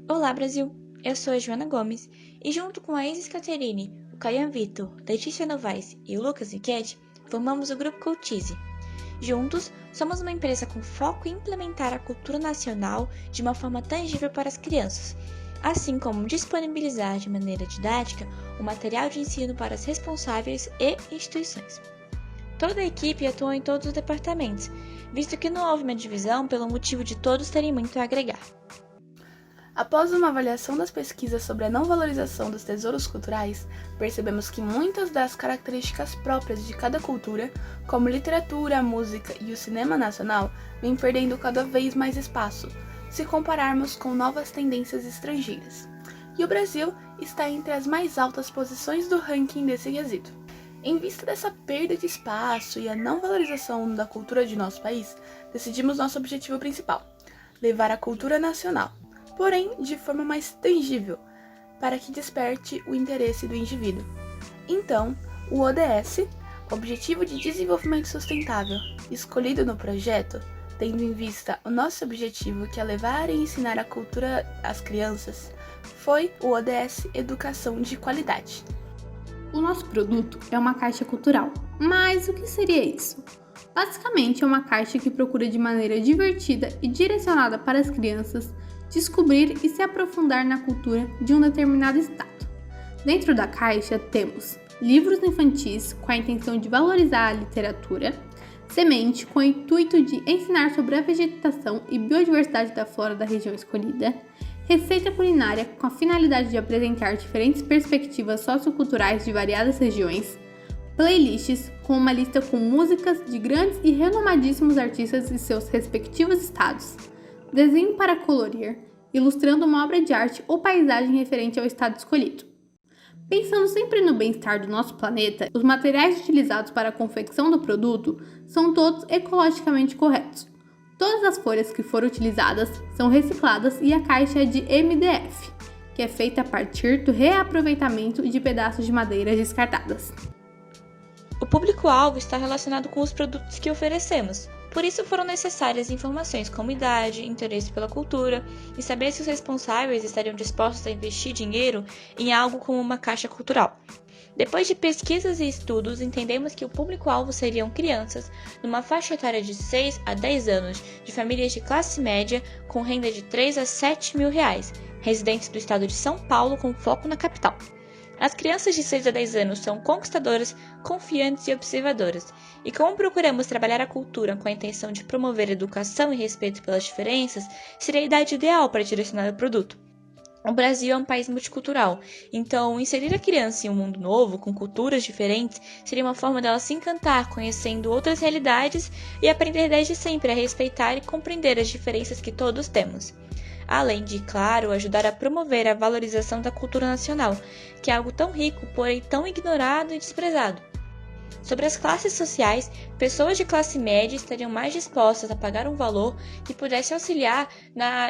Olá, Brasil! Eu sou a Joana Gomes e junto com a Isis Caterine, o Caian Vitor, Letícia Novaes e o Lucas Nichetti, formamos o Grupo Cultize. Juntos, somos uma empresa com foco em implementar a cultura nacional de uma forma tangível para as crianças, assim como disponibilizar de maneira didática o material de ensino para as responsáveis e instituições. Toda a equipe atua em todos os departamentos, visto que não houve uma divisão pelo motivo de todos terem muito a agregar. Após uma avaliação das pesquisas sobre a não valorização dos tesouros culturais, percebemos que muitas das características próprias de cada cultura, como literatura, música e o cinema nacional, vêm perdendo cada vez mais espaço, se compararmos com novas tendências estrangeiras. E o Brasil está entre as mais altas posições do ranking desse quesito. Em vista dessa perda de espaço e a não valorização da cultura de nosso país, decidimos nosso objetivo principal: levar a cultura nacional, porém de forma mais tangível, para que desperte o interesse do indivíduo. Então, o ODS, Objetivo de Desenvolvimento Sustentável, escolhido no projeto, tendo em vista o nosso objetivo, que é levar e ensinar a cultura às crianças, foi o ODS Educação de Qualidade. O nosso produto é uma caixa cultural, mas o que seria isso? Basicamente é uma caixa que procura de maneira divertida e direcionada para as crianças descobrir e se aprofundar na cultura de um determinado estado. Dentro da caixa temos livros infantis com a intenção de valorizar a literatura, semente com o intuito de ensinar sobre a vegetação e biodiversidade da flora da região escolhida, receita culinária com a finalidade de apresentar diferentes perspectivas socioculturais de variadas regiões, playlists com uma lista com músicas de grandes e renomadíssimos artistas de seus respectivos estados, desenho para colorir, ilustrando uma obra de arte ou paisagem referente ao estado escolhido. Pensando sempre no bem-estar do nosso planeta, os materiais utilizados para a confecção do produto são todos ecologicamente corretos. Todas as folhas que foram utilizadas são recicladas e a caixa é de MDF, que é feita a partir do reaproveitamento de pedaços de madeira descartadas. O público-alvo está relacionado com os produtos que oferecemos, por isso foram necessárias informações como idade, interesse pela cultura e saber se os responsáveis estariam dispostos a investir dinheiro em algo como uma caixa cultural. Depois de pesquisas e estudos, entendemos que o público-alvo seriam crianças numa faixa etária de 6 a 10 anos, de famílias de classe média com renda de 3 a 7 mil reais, residentes do estado de São Paulo com foco na capital. As crianças de 6 a 10 anos são conquistadoras, confiantes e observadoras, e como procuramos trabalhar a cultura com a intenção de promover educação e respeito pelas diferenças, seria a idade ideal para direcionar o produto. O Brasil é um país multicultural, então inserir a criança em um mundo novo, com culturas diferentes, seria uma forma dela se encantar, conhecendo outras realidades e aprender desde sempre a respeitar e compreender as diferenças que todos temos. Além de, claro, ajudar a promover a valorização da cultura nacional, que é algo tão rico, porém tão ignorado e desprezado. Sobre as classes sociais, pessoas de classe média estariam mais dispostas a pagar um valor que pudesse auxiliar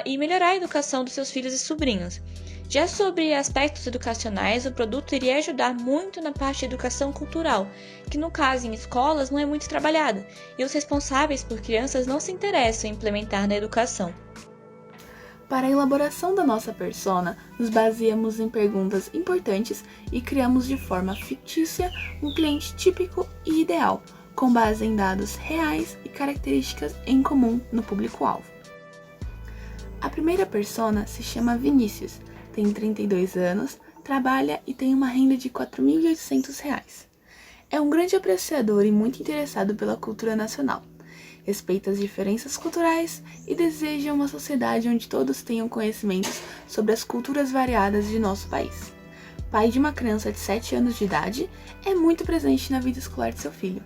e melhorar a educação dos seus filhos e sobrinhos. Já sobre aspectos educacionais, o produto iria ajudar muito na parte de educação cultural, que no caso em escolas não é muito trabalhada, e os responsáveis por crianças não se interessam em implementar na educação. Para a elaboração da nossa persona, nos baseamos em perguntas importantes e criamos de forma fictícia um cliente típico e ideal, com base em dados reais e características em comum no público-alvo. A primeira persona se chama Vinícius, tem 32 anos, trabalha e tem uma renda de R$ 4.800. É um grande apreciador e muito interessado pela cultura nacional. Respeita as diferenças culturais e deseja uma sociedade onde todos tenham conhecimentos sobre as culturas variadas de nosso país. Pai de uma criança de 7 anos de idade, é muito presente na vida escolar de seu filho.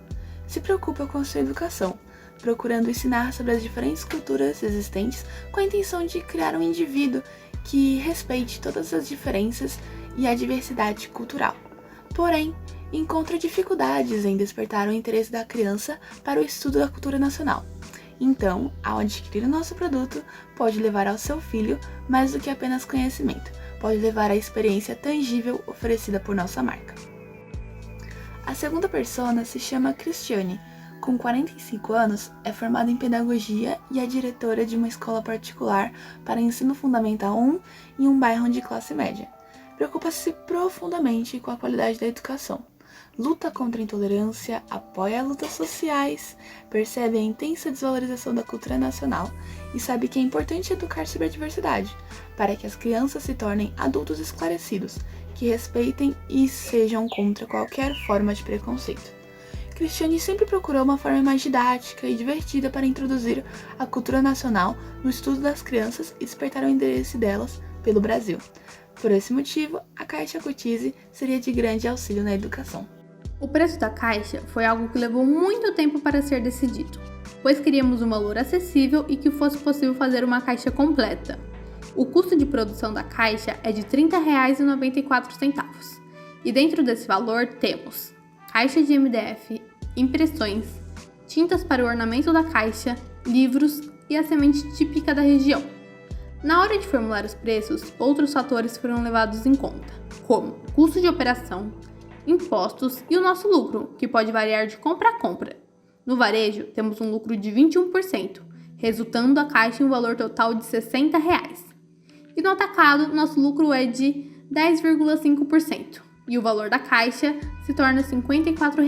Se preocupa com sua educação, procurando ensinar sobre as diferentes culturas existentes com a intenção de criar um indivíduo que respeite todas as diferenças e a diversidade cultural. Porém, encontra dificuldades em despertar o interesse da criança para o estudo da cultura nacional. Então, ao adquirir o nosso produto, pode levar ao seu filho mais do que apenas conhecimento, pode levar a experiência tangível oferecida por nossa marca. A segunda persona se chama Cristiane, Com 45 anos, é formada em pedagogia e é diretora de uma escola particular para ensino fundamental 1 em um bairro de classe média. Preocupa-se profundamente com a qualidade da educação. Luta contra a intolerância, apoia lutas sociais, percebe a intensa desvalorização da cultura nacional e sabe que é importante educar sobre a diversidade, para que as crianças se tornem adultos esclarecidos, que respeitem e sejam contra qualquer forma de preconceito. Cristiane sempre procurou uma forma mais didática e divertida para introduzir a cultura nacional no estudo das crianças e despertar o interesse delas pelo Brasil. Por esse motivo, a Caixa Cutize seria de grande auxílio na educação. O preço da caixa foi algo que levou muito tempo para ser decidido, pois queríamos um valor acessível e que fosse possível fazer uma caixa completa. O custo de produção da caixa é de R$ 30,94. E dentro desse valor temos caixa de MDF, impressões, tintas para o ornamento da caixa, livros e a semente típica da região. Na hora de formular os preços, outros fatores foram levados em conta, como custo de operação, impostos e o nosso lucro, que pode variar de compra a compra. No varejo, temos um lucro de 21%, resultando a caixa em um valor total de R$ 60. E no atacado, nosso lucro é de 10,5%, e o valor da caixa se torna R$ 54.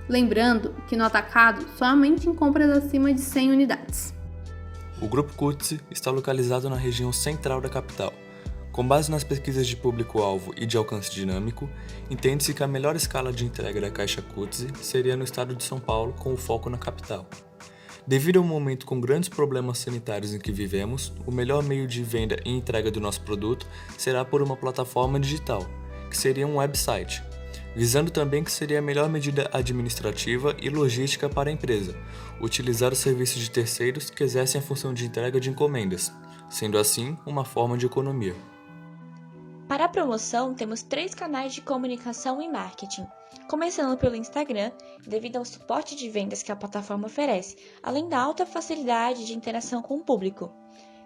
Lembrando que no atacado, somente em compras acima de 100 unidades. O Grupo Cutize está localizado na região central da capital. Com base nas pesquisas de público-alvo e de alcance dinâmico, entende-se que a melhor escala de entrega da Caixa Cutize seria no estado de São Paulo, com o foco na capital. Devido ao momento com grandes problemas sanitários em que vivemos, o melhor meio de venda e entrega do nosso produto será por uma plataforma digital, que seria um website, visando também que seria a melhor medida administrativa e logística para a empresa, utilizar os serviços de terceiros que exercem a função de entrega de encomendas, sendo assim uma forma de economia. Para a promoção, temos 3 canais de comunicação e marketing, começando pelo Instagram, devido ao suporte de vendas que a plataforma oferece, além da alta facilidade de interação com o público.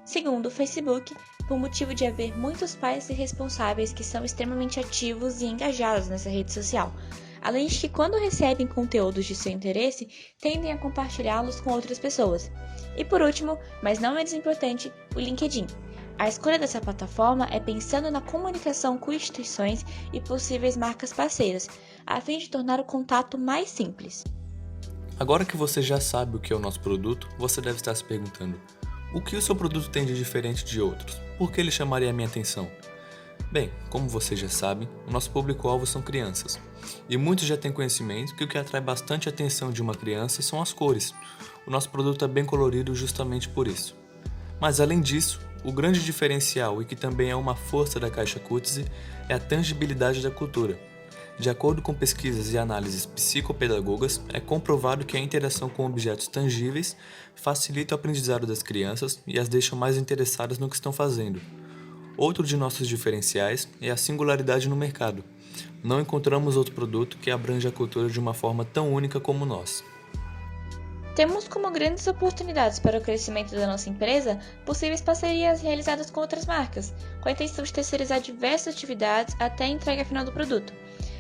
Segundo, o Facebook, por motivo de haver muitos pais e responsáveis que são extremamente ativos e engajados nessa rede social, além de que quando recebem conteúdos de seu interesse, tendem a compartilhá-los com outras pessoas. E por último, mas não menos importante, o LinkedIn. A escolha dessa plataforma é pensando na comunicação com instituições e possíveis marcas parceiras, a fim de tornar o contato mais simples. Agora que você já sabe o que é o nosso produto, você deve estar se perguntando: o que o seu produto tem de diferente de outros? Por que ele chamaria a minha atenção? Bem, como vocês já sabem, o nosso público-alvo são crianças. E muitos já têm conhecimento que o que atrai bastante a atenção de uma criança são as cores. O nosso produto é bem colorido justamente por isso. Mas além disso, o grande diferencial e que também é uma força da Caixa Cutize é a tangibilidade da cultura. De acordo com pesquisas e análises psicopedagogas, é comprovado que a interação com objetos tangíveis facilita o aprendizado das crianças e as deixa mais interessadas no que estão fazendo. Outro de nossos diferenciais é a singularidade no mercado. Não encontramos outro produto que abranja a cultura de uma forma tão única como o nosso. Temos como grandes oportunidades para o crescimento da nossa empresa possíveis parcerias realizadas com outras marcas, com a intenção de terceirizar diversas atividades até a entrega final do produto,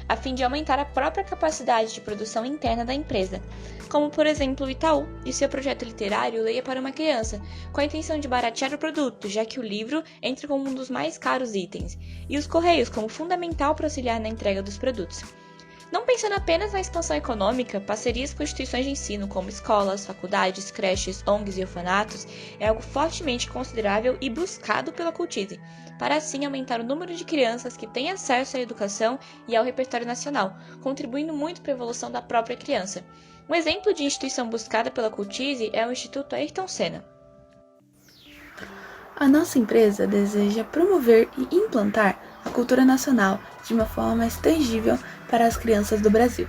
a fim de aumentar a própria capacidade de produção interna da empresa, como por exemplo o Itaú e seu projeto literário Leia para uma Criança, com a intenção de baratear o produto, já que o livro entra como um dos mais caros itens, e os Correios como fundamental para auxiliar na entrega dos produtos. Não pensando apenas na expansão econômica, parcerias com instituições de ensino como escolas, faculdades, creches, ONGs e orfanatos é algo fortemente considerável e buscado pela Cutize, para assim aumentar o número de crianças que têm acesso à educação e ao repertório nacional, contribuindo muito para a evolução da própria criança. Um exemplo de instituição buscada pela Cutize é o Instituto Ayrton Senna. A nossa empresa deseja promover e implantar a cultura nacional de uma forma mais tangível para as crianças do Brasil,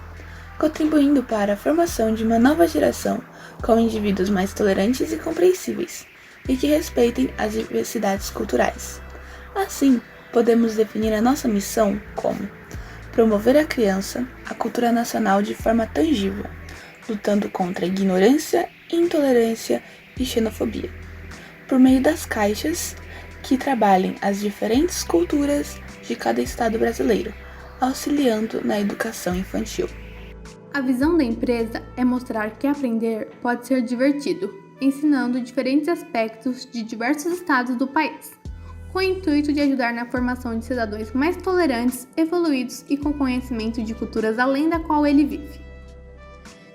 contribuindo para a formação de uma nova geração com indivíduos mais tolerantes e compreensíveis, e que respeitem as diversidades culturais. Assim, podemos definir a nossa missão como promover a criança, a cultura nacional de forma tangível, lutando contra a ignorância, intolerância e xenofobia, por meio das caixas que trabalhem as diferentes culturas de cada estado brasileiro, auxiliando na educação infantil. A visão da empresa é mostrar que aprender pode ser divertido, ensinando diferentes aspectos de diversos estados do país, com o intuito de ajudar na formação de cidadãos mais tolerantes, evoluídos e com conhecimento de culturas além da qual ele vive.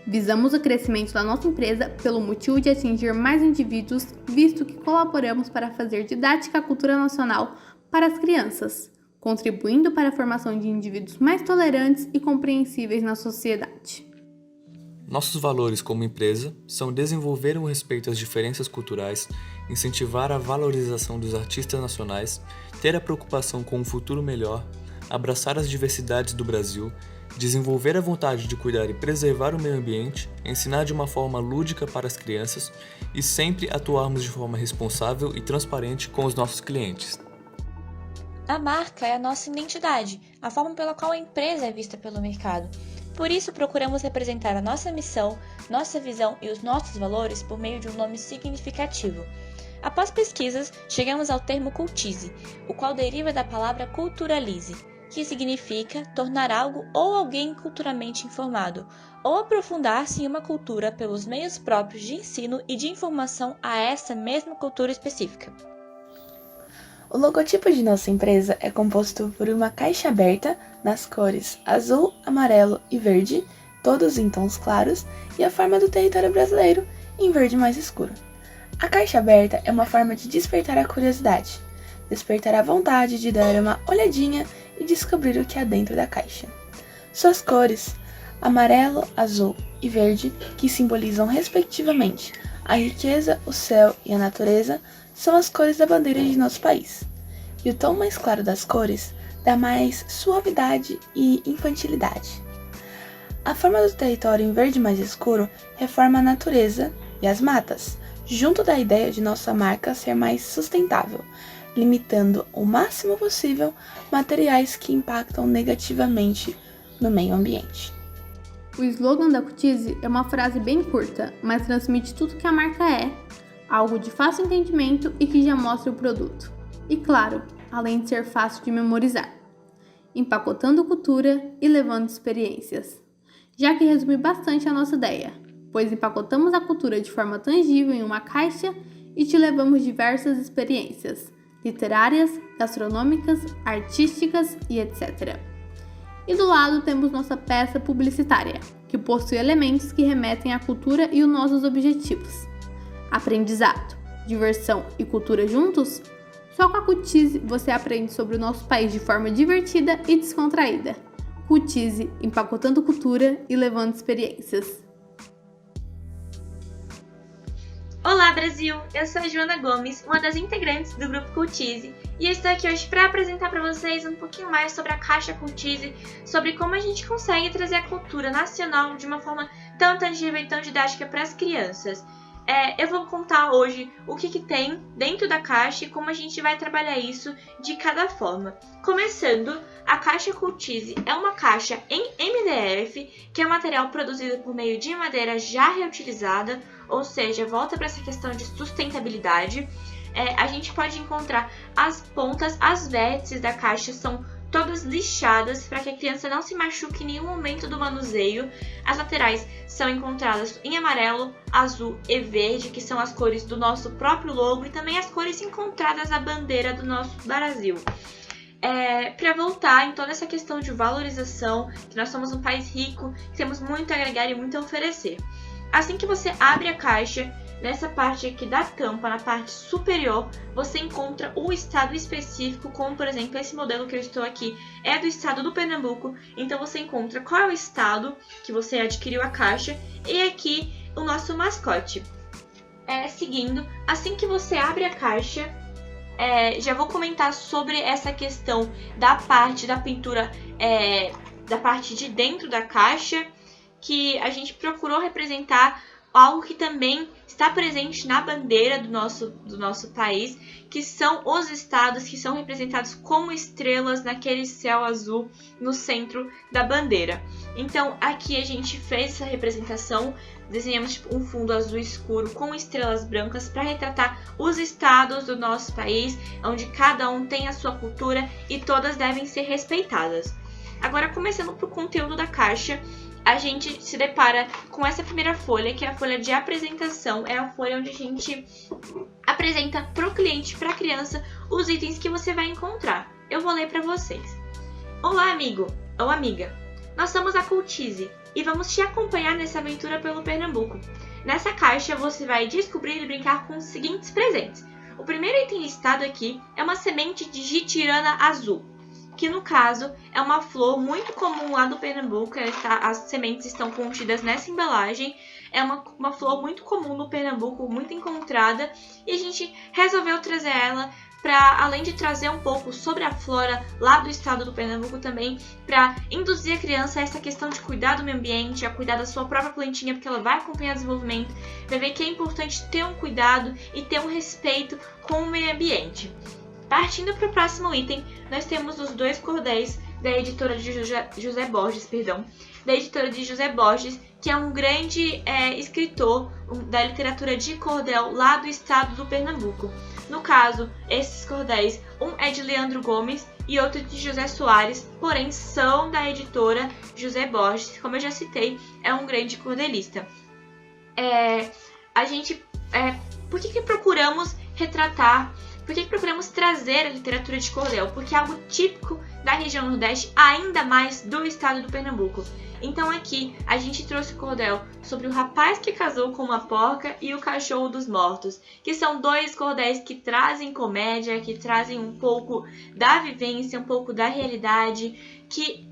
Visamos o crescimento da nossa empresa pelo motivo de atingir mais indivíduos, visto que colaboramos para fazer didática à cultura nacional para as crianças, contribuindo para a formação de indivíduos mais tolerantes e compreensíveis na sociedade. Nossos valores como empresa são desenvolver o respeito às diferenças culturais, incentivar a valorização dos artistas nacionais, ter a preocupação com um futuro melhor, abraçar as diversidades do Brasil, desenvolver a vontade de cuidar e preservar o meio ambiente, ensinar de uma forma lúdica para as crianças e sempre atuarmos de forma responsável e transparente com os nossos clientes. A marca é a nossa identidade, a forma pela qual a empresa é vista pelo mercado. Por isso, procuramos representar a nossa missão, nossa visão e os nossos valores por meio de um nome significativo. Após pesquisas, chegamos ao termo cultize, o qual deriva da palavra culturalize, que significa tornar algo ou alguém culturalmente informado, ou aprofundar-se em uma cultura pelos meios próprios de ensino e de informação a essa mesma cultura específica. O logotipo de nossa empresa é composto por uma caixa aberta nas cores azul, amarelo e verde, todos em tons claros, e a forma do território brasileiro em verde mais escuro. A caixa aberta é uma forma de despertar a curiosidade, despertar a vontade de dar uma olhadinha e descobrir o que há dentro da caixa. Suas cores, amarelo, azul e verde, que simbolizam respectivamente a riqueza, o céu e a natureza, são as cores da bandeira de nosso país. E o tom mais claro das cores dá mais suavidade e infantilidade. A forma do território em verde mais escuro reforma a natureza e as matas, junto da ideia de nossa marca ser mais sustentável, limitando o máximo possível materiais que impactam negativamente no meio ambiente. O slogan da Cultize é uma frase bem curta, mas transmite tudo que a marca é, algo de fácil entendimento e que já mostra o produto. E claro, além de ser fácil de memorizar. Empacotando cultura e levando experiências. Já que resume bastante a nossa ideia, pois empacotamos a cultura de forma tangível em uma caixa e te levamos diversas experiências, literárias, gastronômicas, artísticas e etc. E do lado temos nossa peça publicitária, que possui elementos que remetem à cultura e os nossos objetivos. Aprendizado, diversão e cultura juntos? Só com a Cultize você aprende sobre o nosso país de forma divertida e descontraída. Cultize, empacotando cultura e levando experiências. Olá Brasil, eu sou a Joana Gomes, uma das integrantes do grupo Cultize, e eu estou aqui hoje para apresentar para vocês um pouquinho mais sobre a Caixa Cultize, sobre como a gente consegue trazer a cultura nacional de uma forma tão tangível e tão didática para as crianças. Eu vou contar hoje o que tem dentro da caixa e como a gente vai trabalhar isso de cada forma. Começando, a Caixa Cultize é uma caixa em MDF, que é um material produzido por meio de madeira já reutilizada, ou seja, volta para essa questão de sustentabilidade. A gente pode encontrar as pontas, as vértices da caixa são todas lixadas para que a criança não se machuque em nenhum momento do manuseio. As laterais são encontradas em amarelo, azul e verde, que são as cores do nosso próprio logo e também as cores encontradas na bandeira do nosso Brasil. Para voltar em toda essa questão de valorização, que nós somos um país rico, que temos muito a agregar e muito a oferecer. Assim que você abre a caixa, nessa parte aqui da tampa, na parte superior, você encontra o estado específico, como por exemplo esse modelo que eu estou aqui é do estado do Pernambuco, então você encontra qual é o estado que você adquiriu a caixa e aqui o nosso mascote. Seguindo, assim que você abre a caixa, já vou comentar sobre essa questão da parte da pintura, da parte de dentro da caixa, que a gente procurou representar algo que também está presente na bandeira do nosso país, que são os estados que são representados como estrelas naquele céu azul no centro da bandeira. Então aqui a gente fez essa representação, desenhamos um fundo azul escuro com estrelas brancas para retratar os estados do nosso país, onde cada um tem a sua cultura e todas devem ser respeitadas. Agora, começando para o conteúdo da caixa, a gente se depara com essa primeira folha, que é a folha de apresentação. É a folha onde a gente apresenta para o cliente, para a criança, os itens que você vai encontrar. Eu vou ler para vocês. Olá, amigo ou amiga. Nós somos a Cultize e vamos te acompanhar nessa aventura pelo Pernambuco. Nessa caixa você vai descobrir e brincar com os seguintes presentes. O primeiro item listado aqui é uma semente de jitirana azul, que no caso é uma flor muito comum lá do Pernambuco. As sementes estão contidas nessa embalagem. É uma flor muito comum no Pernambuco, muito encontrada, e a gente resolveu trazer ela para, além de trazer um pouco sobre a flora lá do estado do Pernambuco também, para induzir a criança a essa questão de cuidar do meio ambiente, a cuidar da sua própria plantinha, porque ela vai acompanhar o desenvolvimento, vai ver que é importante ter um cuidado e ter um respeito com o meio ambiente. Partindo para o próximo item, nós temos os 2 cordéis da editora de José Borges, que é um grande escritor da literatura de cordel lá do estado do Pernambuco. No caso, esses cordéis, um é de Leandro Gomes e outro de José Soares, porém são da editora José Borges, como eu já citei, é um grande cordelista. Por que procuramos retratar? Por que procuramos trazer a literatura de cordel? Porque é algo típico da região Nordeste, ainda mais do estado do Pernambuco. Então aqui a gente trouxe o cordel sobre o rapaz que casou com uma porca e o cachorro dos mortos, que são 2 cordéis que trazem comédia, que trazem um pouco da vivência, um pouco da realidade que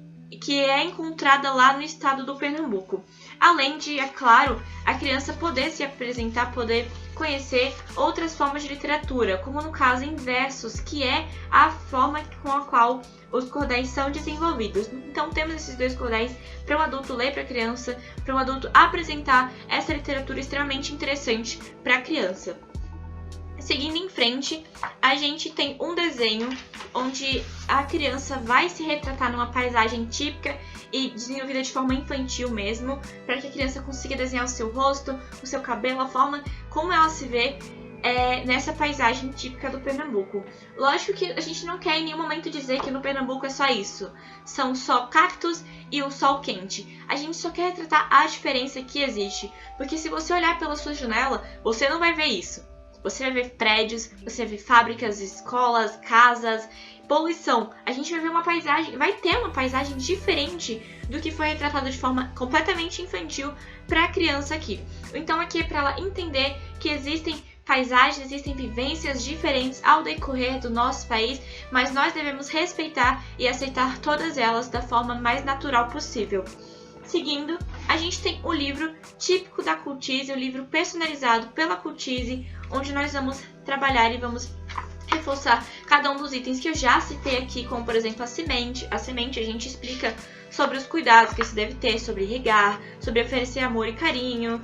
é encontrada lá no estado do Pernambuco. Além de, é claro, a criança poder se apresentar, poder conhecer outras formas de literatura, como no caso em versos, que é a forma com a qual os cordéis são desenvolvidos. Então temos esses 2 cordéis para um adulto ler para a criança, para um adulto apresentar essa literatura extremamente interessante para a criança. Seguindo em frente, a gente tem um desenho onde a criança vai se retratar numa paisagem típica e desenvolvida de forma infantil mesmo, para que a criança consiga desenhar o seu rosto, o seu cabelo, a forma como ela se vê nessa paisagem típica do Pernambuco. Lógico que a gente não quer em nenhum momento dizer que no Pernambuco é só isso. São só cactos e um sol quente. A gente só quer retratar a diferença que existe, porque se você olhar pela sua janela, você não vai ver isso. Você vai ver prédios, você vai ver fábricas, escolas, casas, poluição. A gente vai ver uma paisagem, vai ter uma paisagem diferente do que foi retratado de forma completamente infantil para a criança aqui. Então aqui é para ela entender que existem paisagens, existem vivências diferentes ao decorrer do nosso país, mas nós devemos respeitar e aceitar todas elas da forma mais natural possível. Seguindo, a gente tem o livro típico da Cultize, o livro personalizado pela Cultize, onde nós vamos trabalhar e vamos reforçar cada um dos itens que eu já citei aqui, como por exemplo a semente. A semente a gente explica sobre os cuidados que se deve ter, sobre regar, sobre oferecer amor e carinho.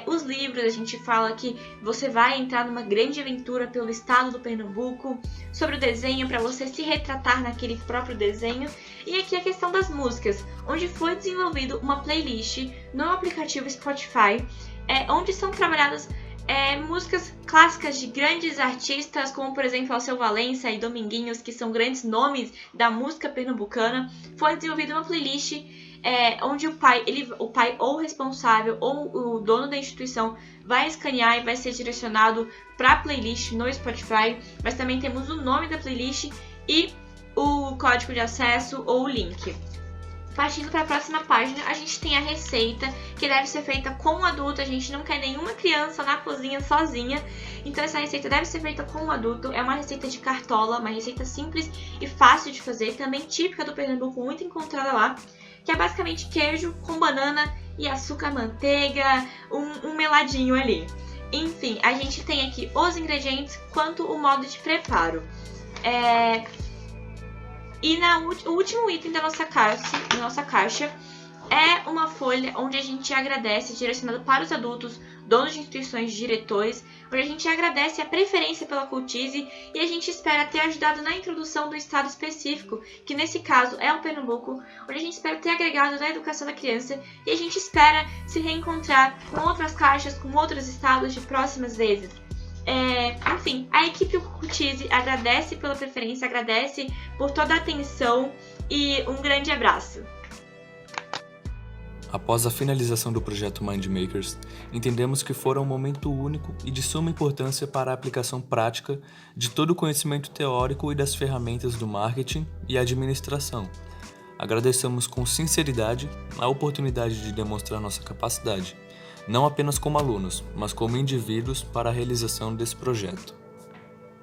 Os livros, a gente fala que você vai entrar numa grande aventura pelo estado do Pernambuco, sobre o desenho, para você se retratar naquele próprio desenho. E aqui a questão das músicas, onde foi desenvolvido uma playlist no aplicativo Spotify, onde são trabalhadas músicas clássicas de grandes artistas, como por exemplo Alceu Valença e Dominguinhos, que são grandes nomes da música pernambucana. Foi desenvolvida uma playlist onde o pai ou o responsável ou o dono da instituição vai escanear e vai ser direcionado para a playlist no Spotify, mas também temos o nome da playlist e o código de acesso ou o link. Partindo para a próxima página, a gente tem a receita, que deve ser feita com um adulto. A gente não quer nenhuma criança na cozinha sozinha, então essa receita deve ser feita com um adulto. É uma receita de cartola, uma receita simples e fácil de fazer, também típica do Pernambuco, muito encontrada lá, que é basicamente queijo com banana e açúcar, manteiga, um meladinho ali. Enfim, a gente tem aqui os ingredientes quanto o modo de preparo. E o último item da nossa caixa é uma folha onde a gente agradece, direcionado para os adultos, donos de instituições, diretores, onde a gente agradece a preferência pela Cultize e a gente espera ter ajudado na introdução do estado específico, que nesse caso é o Pernambuco, onde a gente espera ter agregado na educação da criança e a gente espera se reencontrar com outras caixas, com outros estados de próximas vezes. Enfim, a equipe Cultize agradece pela preferência, agradece por toda a atenção e um grande abraço. Após a finalização do projeto MindMakers, entendemos que fora um momento único e de suma importância para a aplicação prática de todo o conhecimento teórico e das ferramentas do marketing e administração. Agradecemos com sinceridade a oportunidade de demonstrar nossa capacidade, não apenas como alunos, mas como indivíduos para a realização desse projeto.